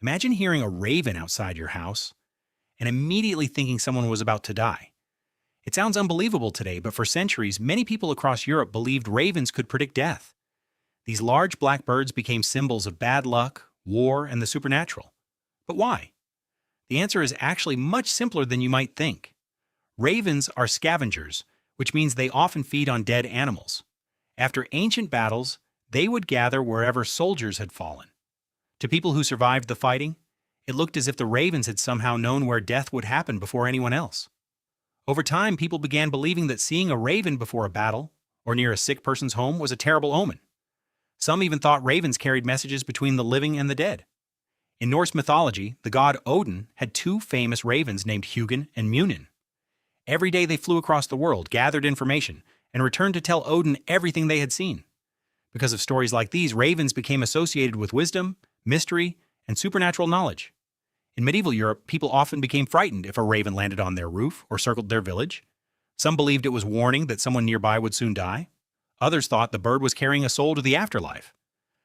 Imagine hearing a raven outside your house and immediately thinking someone was about to die. It sounds unbelievable today, but for centuries, many people across Europe believed ravens could predict death. These large black birds became symbols of bad luck, war, and the supernatural. But why? The answer is actually much simpler than you might think. Ravens are scavengers, which means they often feed on dead animals. After ancient battles, they would gather wherever soldiers had fallen. To people who survived the fighting, it looked as if the ravens had somehow known where death would happen before anyone else. Over time, people began believing that seeing a raven before a battle or near a sick person's home was a terrible omen. Some even thought ravens carried messages between the living and the dead. In Norse mythology, the god Odin had two famous ravens named Hugin and Munin. Every day they flew across the world, gathered information, and returned to tell Odin everything they had seen. Because of stories like these, ravens became associated with wisdom, mystery, and supernatural knowledge. In medieval Europe, people often became frightened if a raven landed on their roof or circled their village. Some believed it was warning that someone nearby would soon die. Others thought the bird was carrying a soul to the afterlife.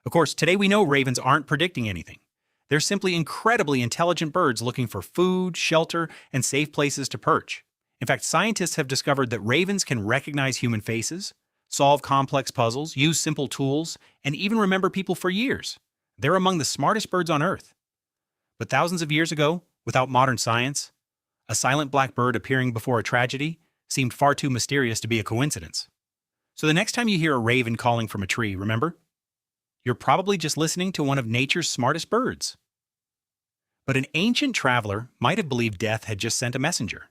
Of course, today we know ravens aren't predicting anything. They're simply incredibly intelligent birds looking for food, shelter, and safe places to perch. In fact, scientists have discovered that ravens can recognize human faces, solve complex puzzles, use simple tools, and even remember people for years. They're among the smartest birds on Earth. But thousands of years ago, without modern science, a silent black bird appearing before a tragedy seemed far too mysterious to be a coincidence. So the next time you hear a raven calling from a tree, remember? You're probably just listening to one of nature's smartest birds. But an ancient traveler might have believed death had just sent a messenger.